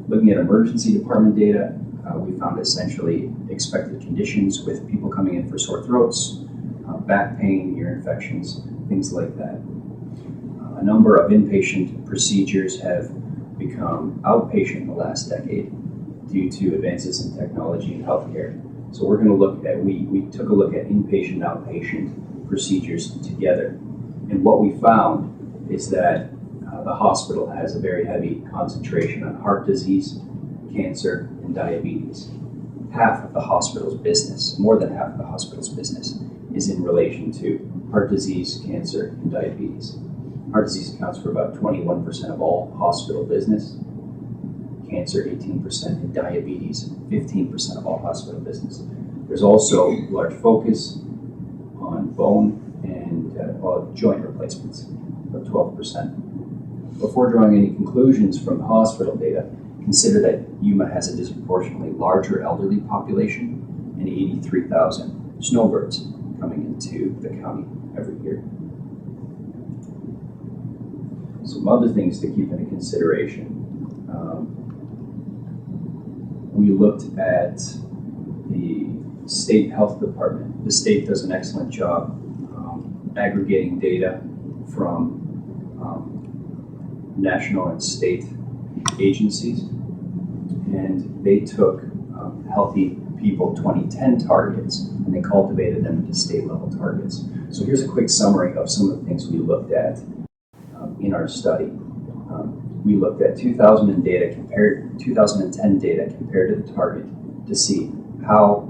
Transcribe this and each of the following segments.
Looking at emergency department data, we found essentially expected conditions with people coming in for sore throats, back pain, ear infections, things like that. A number of inpatient procedures have become outpatient in the last decade due to advances in technology and healthcare. So we're going to look at, we took a look at inpatient and outpatient procedures together. And what we found is that the hospital has a very heavy concentration on heart disease, cancer, and diabetes. Half of the hospital's business, more than half of the hospital's business, is in relation to heart disease, cancer, and diabetes. Heart disease accounts for about 21% of all hospital business, cancer 18%, and diabetes 15% of all hospital business. There's also large focus on bone and joint replacements, about 12%. Before drawing any conclusions from the hospital data, consider that Yuma has a disproportionately larger elderly population and 83,000 snowbirds coming into the county every year. Some other things to keep into consideration. We looked at the state health department. The state does an excellent job aggregating data from national and state agencies, and they took Healthy People 2010 targets and they cultivated them into state level targets. So here's a quick summary of some of the things we looked at in our study. We looked at 2010 data compared to the target to see how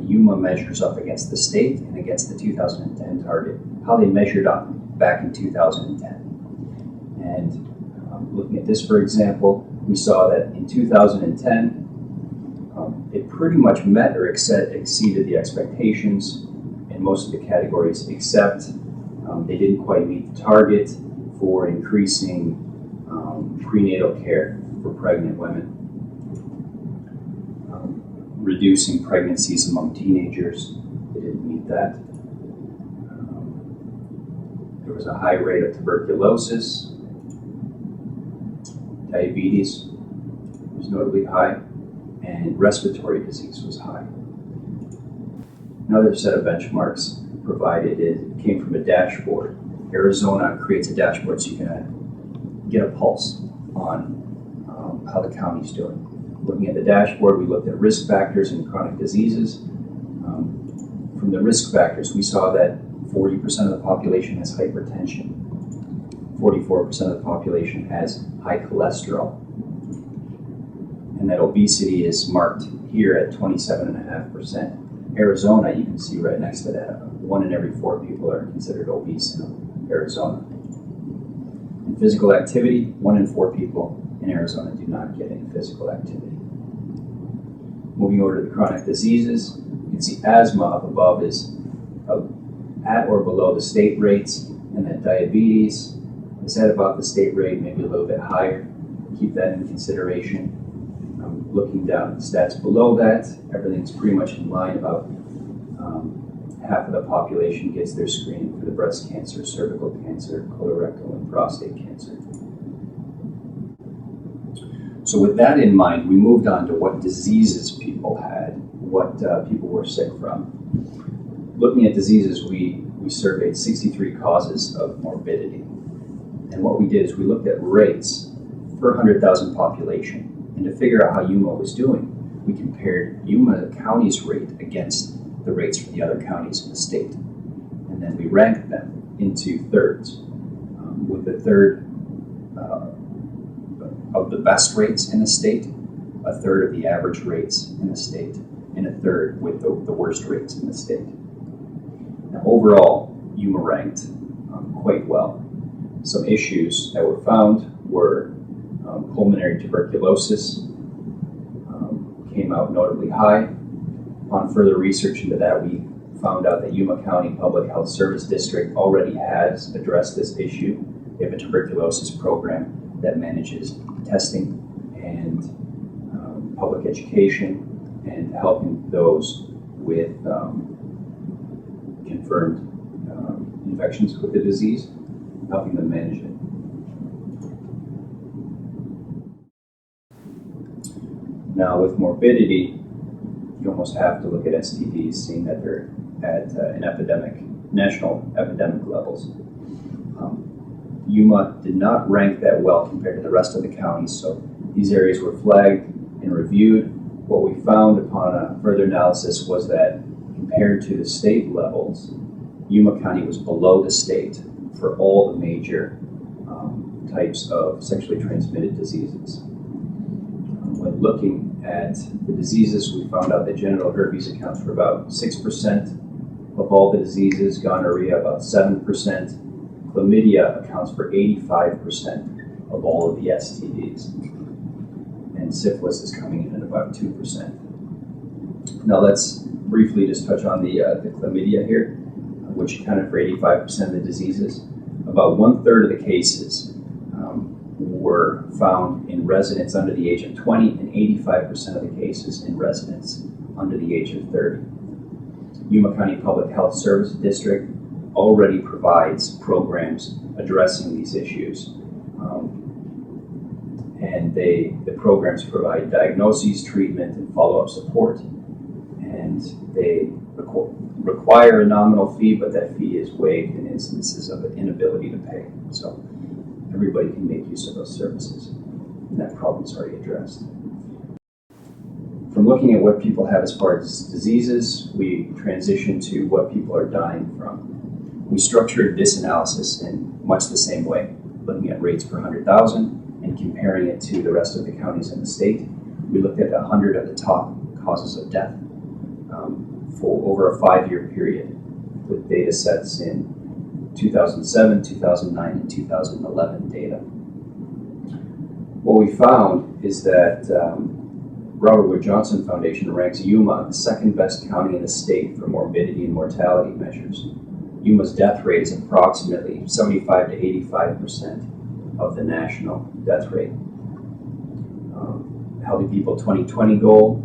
Yuma measures up against the state and against the 2010 target, how they measured up back in 2010. And looking at this, for example, we saw that in 2010, it pretty much met or exceeded the expectations in most of the categories, except they didn't quite meet the target for increasing prenatal care for pregnant women, reducing pregnancies among teenagers. They didn't meet that. There was a high rate of tuberculosis. Diabetes was notably high, and respiratory disease was high. Another set of benchmarks provided came from a dashboard. Arizona creates a dashboard so you can get a pulse on how the county's doing. Looking at the dashboard, we looked at risk factors and chronic diseases. From the risk factors, we saw that 40% of the population has hypertension, 44% of the population has high cholesterol, and that obesity is marked here at 27.5%. Arizona, you can see right next to that, 1 in every 4 people are considered obese in Arizona. In physical activity, 1 in 4 people in Arizona do not get any physical activity. Moving over to the chronic diseases, you can see asthma up above is at or below the state rates, and that diabetes is at about the state rate, maybe a little bit higher. Keep that in consideration. Looking down at the stats below that, everything's pretty much in line. About half of the population gets their screening for the breast cancer, cervical cancer, colorectal, and prostate cancer. So with that in mind, we moved on to what diseases people had, what people were sick from. Looking at diseases, we surveyed 63 causes of morbidity. And what we did is we looked at rates per 100,000 population. And to figure out how Yuma was doing, we compared Yuma County's rate against the rates for the other counties in the state. And then we ranked them into thirds, with the third of the best rates in the state, a third of the average rates in the state, and a third with the worst rates in the state. Now, overall, Yuma ranked quite well. Some issues that were found were pulmonary tuberculosis came out notably high. Upon further research into that, we found out that Yuma County Public Health Service District already has addressed this issue. They have a tuberculosis program that manages testing and public education and helping those with confirmed infections with the disease, helping them manage it. Now with morbidity, you almost have to look at STDs, seeing that they're at national epidemic levels. Yuma did not rank that well compared to the rest of the counties, so these areas were flagged and reviewed. What we found upon a further analysis was that compared to the state levels, Yuma County was below the state for all the major types of sexually transmitted diseases. When looking at the diseases, we found out that genital herpes accounts for about 6% of all the diseases, gonorrhea about 7%, chlamydia accounts for 85% of all of the STDs, and syphilis is coming in at about 2%. Now let's briefly just touch on the chlamydia here, which accounted for 85% of the diseases. About 1/3 of the cases were found in residents under the age of 20, and 85% of the cases in residents under the age of 30. Yuma County Public Health Service District already provides programs addressing these issues. And the programs provide diagnoses, treatment, and follow-up support. And they require a nominal fee, but that fee is waived in instances of an inability to pay. So everybody can make use of those services, and that problem is already addressed. From looking at what people have as far as diseases, we transition to what people are dying from. We structured this analysis in much the same way, looking at rates per 100,000 and comparing it to the rest of the counties in the state. We looked at 100 of the top causes of death for over a 5-year period, with data sets in 2007, 2009, and 2011 data. What we found is that Robert Wood Johnson Foundation ranks Yuma the second best county in the state for morbidity and mortality measures. Yuma's death rate is approximately 75 to 85% of the national death rate. Healthy People 2020 goal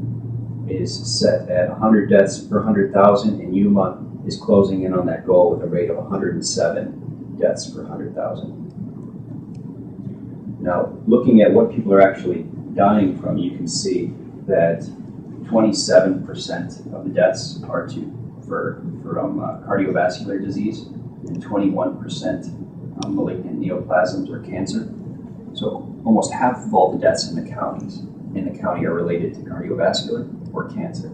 is set at 100 deaths per 100,000, and Yuma is closing in on that goal with a rate of 107 deaths per 100,000. Now, looking at what people are actually dying from, you can see that 27% of the deaths are from cardiovascular disease, and 21% malignant neoplasms or cancer. So almost half of all the deaths in the county are related to cardiovascular or cancer.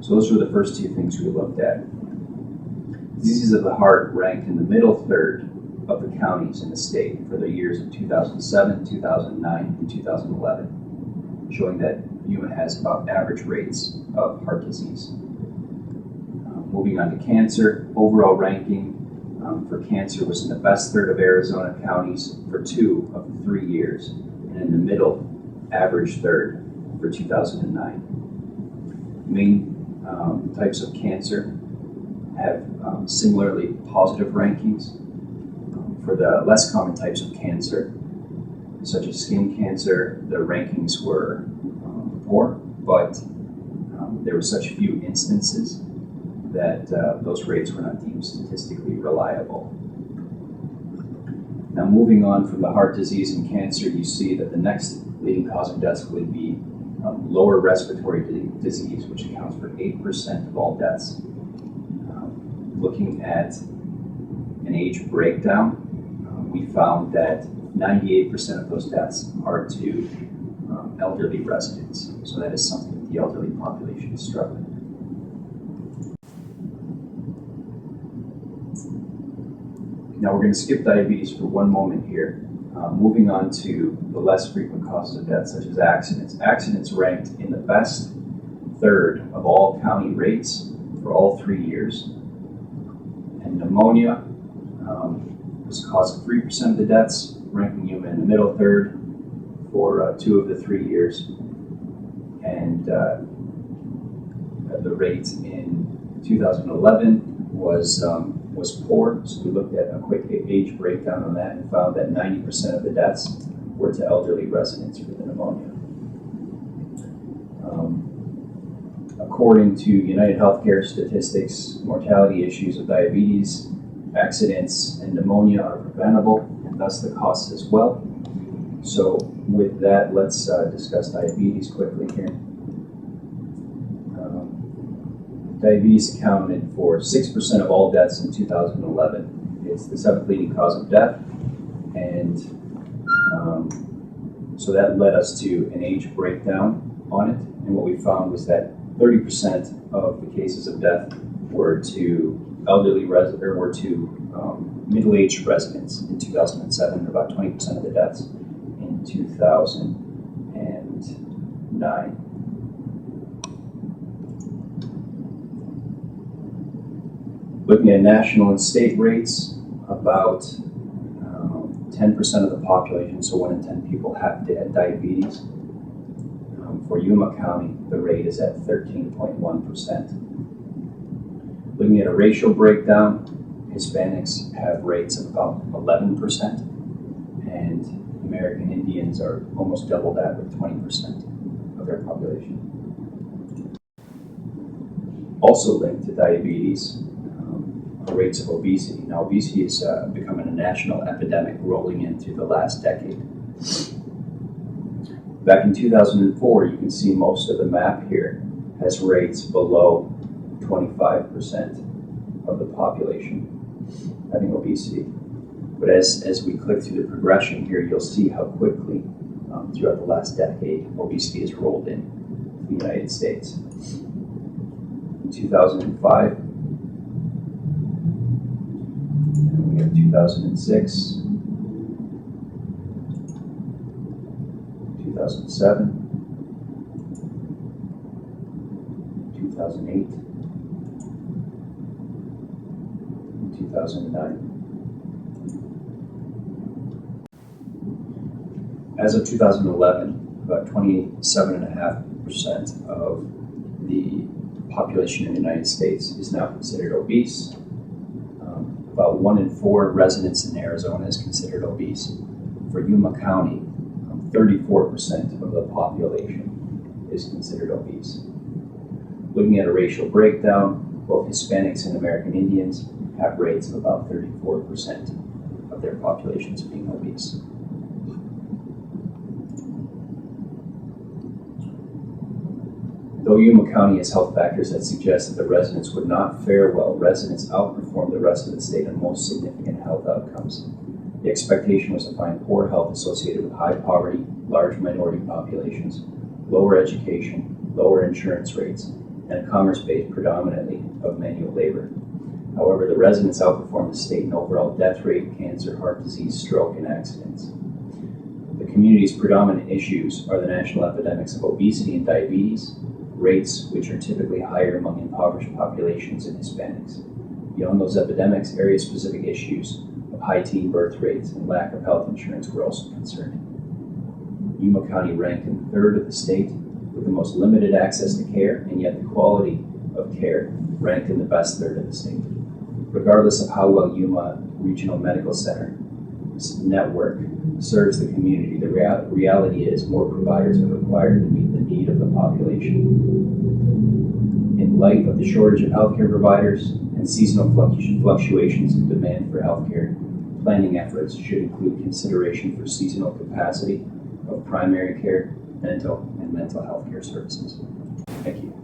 So those were the first two things we looked at. Diseases of the heart ranked in the middle third of the counties in the state for the years of 2007, 2009, and 2011, showing that Yuma has about average rates of heart disease. Moving on to cancer, overall ranking for cancer was in the best third of Arizona counties for 2 of the 3 years, and in the middle average third for 2009. Main types of cancer have similarly positive rankings. For the less common types of cancer, such as skin cancer, the rankings were poor, but there were such few instances that those rates were not deemed statistically reliable. Now, moving on from the heart disease and cancer, you see that the next leading cause of death would be lower respiratory disease, which accounts for 8% of all deaths. Looking at an age breakdown, we found that 98% of those deaths are to elderly residents. So that is something that the elderly population is struggling with. Now we're going to skip diabetes for one moment here. Moving on to the less frequent causes of death, such as accidents. Accidents ranked in the best third of all county rates for all 3 years. And pneumonia was the cause of 3% of the deaths, ranking Yuma in the middle third for 2 of the 3 years. And the rate in 2011 was poor, so we looked at a quick age breakdown on that and found that 90% of the deaths were to elderly residents for the pneumonia. According to United Healthcare statistics, mortality issues of diabetes, accidents, and pneumonia are preventable, and thus the costs as well. So with that, let's discuss diabetes quickly here. Diabetes accounted for 6% of all deaths in 2011. It's the 7th leading cause of death, and so that led us to an age breakdown on it. And what we found was that 30% of the cases of death were to middle-aged residents in 2007, about 20% of the deaths in 2009. Looking at national and state rates, about 10% of the population, so 1 in 10 people, have diabetes. For Yuma County, the rate is at 13.1%. Looking at a racial breakdown, Hispanics have rates of about 11%, and American Indians are almost double that with 20% of their population. Also linked to diabetes, rates of obesity. Now, obesity is becoming a national epidemic rolling in through the last decade. Back in 2004, you can see most of the map here has rates below 25% of the population having obesity. But as we click through the progression here, you'll see how quickly throughout the last decade obesity has rolled in the United States. In 2005, 2006, 2007, 2008, and 2009. As of 2011, about 27.5% of the population in the United States is now considered obese. About 1 in 4 residents in Arizona is considered obese. For Yuma County, 34% of the population is considered obese. Looking at a racial breakdown, both Hispanics and American Indians have rates of about 34% of their populations being obese. Though Yuma County has health factors that suggest that the residents would not fare well, residents outperform the rest of the state on most significant health outcomes. The expectation was to find poor health associated with high poverty, large minority populations, lower education, lower insurance rates, and a commerce base predominantly of manual labor. However, the residents outperform the state in overall death rate, cancer, heart disease, stroke, and accidents. The community's predominant issues are the national epidemics of obesity and diabetes, rates which are typically higher among impoverished populations and Hispanics. Beyond those epidemics, area-specific issues of high teen birth rates and lack of health insurance were also concerning. Yuma County ranked in the 3rd of the state with the most limited access to care, and yet the quality of care ranked in the best 3rd of the state. Regardless of how well Yuma Regional Medical Center network serves the community, the reality is more providers are required to meet the need of the population. In light of the shortage of healthcare providers and seasonal fluctuations in demand for healthcare, planning efforts should include consideration for seasonal capacity of primary care, dental, and mental health care services. Thank you.